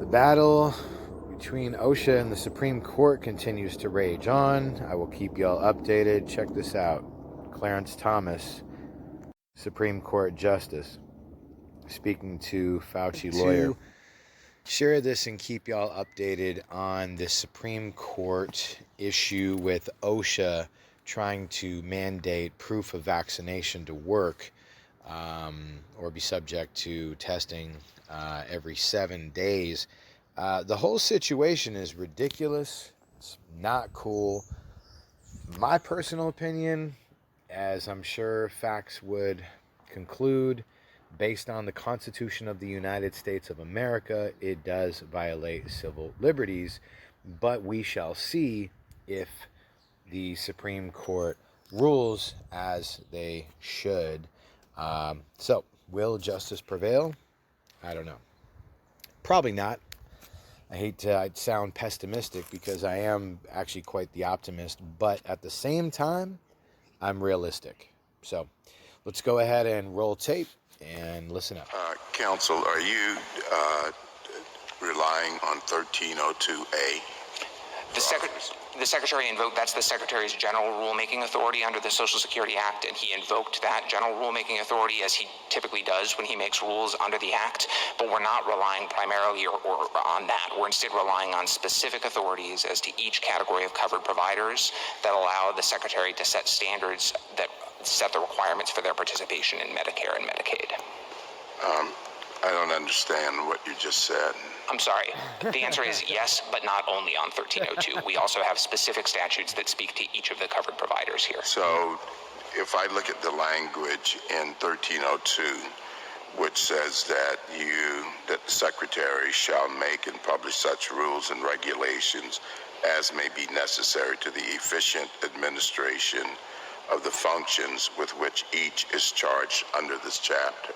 The battle between OSHA and the Supreme Court continues to rage on. I will keep y'all updated. Check this out. Clarence Thomas, Supreme Court Justice, speaking to Fauci lawyer. Share this and keep y'all updated on the Supreme Court issue with OSHA trying to mandate proof of vaccination to work or be subject to testing every 7 days. The whole situation is ridiculous. It's not cool. My personal opinion, as I'm sure facts would conclude, based on the Constitution of the United States of America, it does violate civil liberties, but we shall see if the Supreme Court rules as they should. So, will justice prevail? I don't know. Probably not. I hate to sound pessimistic because I am actually quite the optimist, but at the same time, I'm realistic. So, let's go ahead and roll tape and listen up. Counsel, are you relying on 1302A? The Secretary invoked, that's the Secretary's general rulemaking authority under the Social Security Act, and he invoked that general rulemaking authority as he typically does when he makes rules under the Act, but we're not relying primarily or on that. We're instead relying on specific authorities as to each category of covered providers that allow the Secretary to set standards that set the requirements for their participation in Medicare and Medicaid. I don't understand what you just said. I'm sorry. The answer is yes, but not only on 1302. We also have specific statutes that speak to each of the covered providers here. So if I look at the language in 1302, which says that the Secretary shall make and publish such rules and regulations as may be necessary to the efficient administration of the functions with which each is charged under this chapter.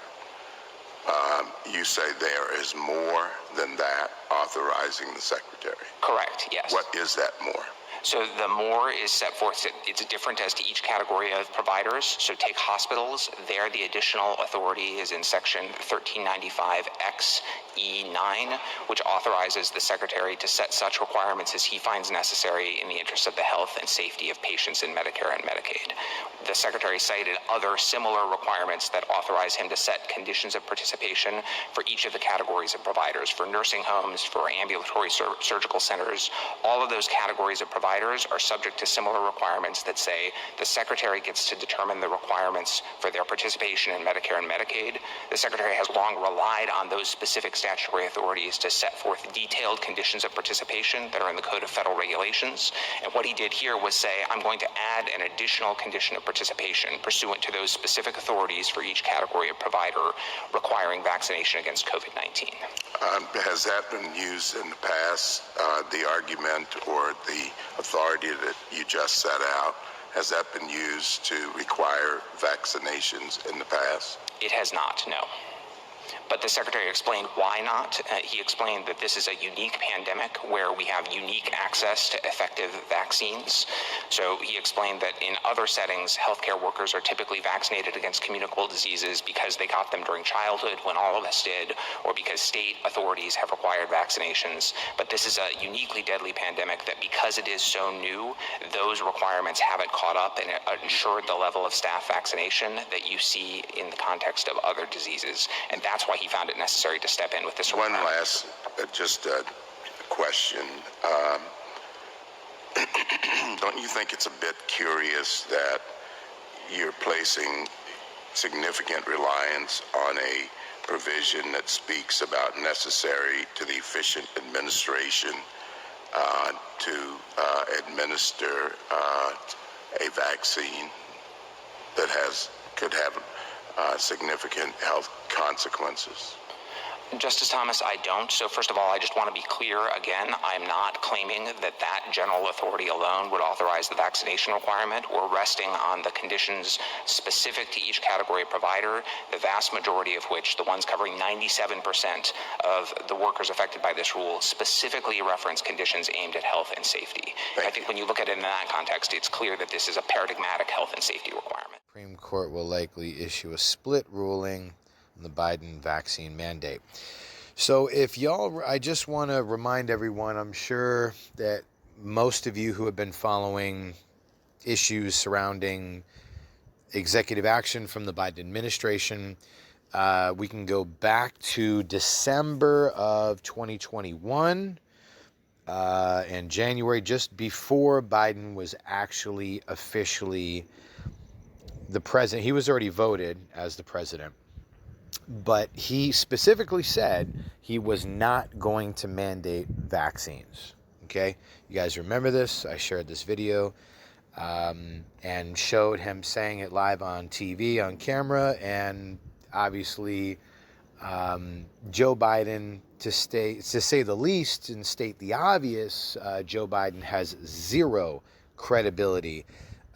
You say there is more than that authorizing the Secretary. Correct, yes. What is that more? So the more is set forth, it's different as to each category of providers. So take hospitals, there the additional authority is in section 1395X-E9, which authorizes the Secretary to set such requirements as he finds necessary in the interest of the health and safety of patients in Medicare and Medicaid. The Secretary cited other similar requirements that authorize him to set conditions of participation for each of the categories of providers, for nursing homes, for ambulatory surgical centers. All of those categories of providers are subject to similar requirements that say the Secretary gets to determine the requirements for their participation in Medicare and Medicaid. The Secretary has long relied on those specific statutory authorities to set forth detailed conditions of participation that are in the Code of Federal Regulations. And what he did here was say, I'm going to add an additional condition of participation pursuant to those specific authorities for each category of provider requiring vaccination against COVID-19. Has that been used in the past, the argument or the authority that you just set out? Has that been used to require vaccinations in the past? It has not, no. But the Secretary explained why not. He explained that this is a unique pandemic where we have unique access to effective vaccines. So he explained that in other settings, healthcare workers are typically vaccinated against communicable diseases because they got them during childhood when all of us did, or because state authorities have required vaccinations. But this is a uniquely deadly pandemic that because it is so new, those requirements haven't caught up and ensured the level of staff vaccination that you see in the context of other diseases. And that's why he found it necessary to step in with this One requirement. last, question. Don't you think it's a bit curious that you're placing significant reliance on a provision that speaks about necessary to the efficient administration to administer a vaccine that could have significant health consequences? Justice Thomas, I don't. So first of all, I just want to be clear again, I'm not claiming that that general authority alone would authorize the vaccination requirement. We're resting on the conditions specific to each category of provider, the vast majority of which, the ones covering 97% of the workers affected by this rule, specifically reference conditions aimed at health and safety. I think when you look at it in that context, it's clear that this is a paradigmatic health and safety requirement. Supreme Court will likely issue a split ruling on the Biden vaccine mandate. So if y'all, I just want to remind everyone, I'm sure that most of you who have been following issues surrounding executive action from the Biden administration, we can go back to December of 2021 and January, just before Biden was actually officially the president. He was already voted as the president, but he specifically said he was not going to mandate vaccines. Okay, you guys remember this? I shared this video and showed him saying it live on TV, on camera, and obviously Joe Biden, to say the least and state the obvious, Joe Biden has zero credibility,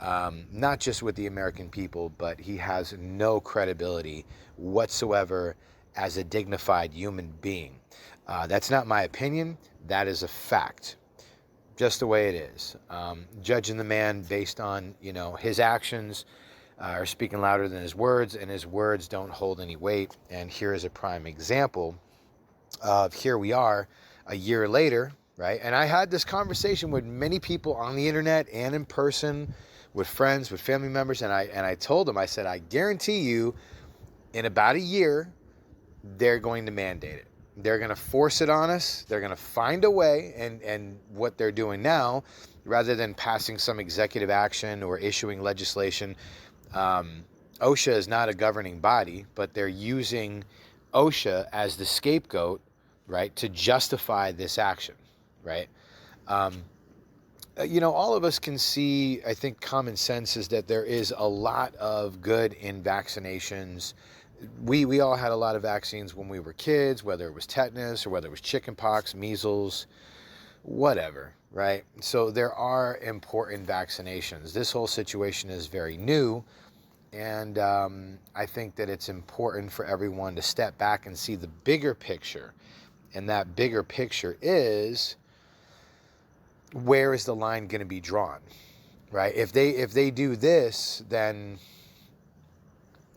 not just with the American people, but he has no credibility whatsoever as a dignified human being. That's not my opinion. That is a fact. Just the way it is. Judging the man based on, his actions are speaking louder than his words, and his words don't hold any weight. And here is a prime example of, here we are a year later, right? And I had this conversation with many people on the internet and in person, with friends, with family members, and I told them, I said, I guarantee you, in about a year, they're going to mandate it. They're going to force it on us. They're going to find a way. And what they're doing now, rather than passing some executive action or issuing legislation, OSHA is not a governing body, but they're using OSHA as the scapegoat, right, to justify this action, right? All of us can see, I think common sense is that there is a lot of good in vaccinations. We all had a lot of vaccines when we were kids, whether it was tetanus or whether it was chickenpox, measles, whatever, right? So there are important vaccinations. This whole situation is very new, and I think that it's important for everyone to step back and see the bigger picture. And that bigger picture is, where is the line going to be drawn, right? If they do this, then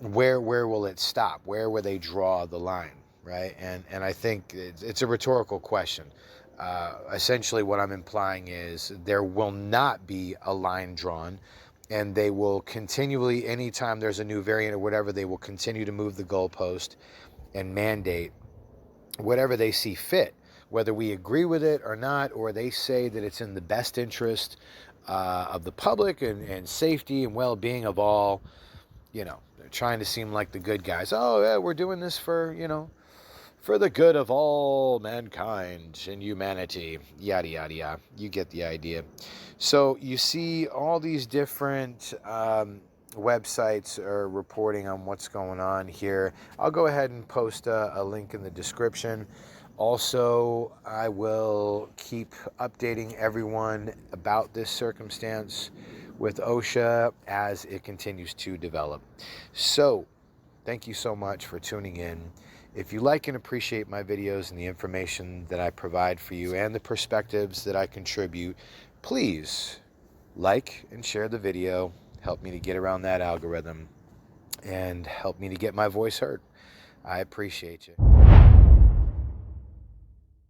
where will it stop? Where will they draw the line, right? And I think it's a rhetorical question. Essentially what I'm implying is there will not be a line drawn, and they will continually, anytime there's a new variant or whatever, they will continue to move the goalpost and mandate whatever they see fit, whether we agree with it or not, or they say that it's in the best interest of the public and safety and well-being of all. They're trying to seem like the good guys. Oh, yeah, we're doing this for the good of all mankind and humanity, yada, yada, yada. You get the idea. So you see all these different websites are reporting on what's going on here. I'll go ahead and post a link in the description. Also, I will keep updating everyone about this circumstance with OSHA as it continues to develop. So, thank you so much for tuning in. If you like and appreciate my videos and the information that I provide for you and the perspectives that I contribute, please like and share the video. Help me to get around that algorithm and help me to get my voice heard. I appreciate you.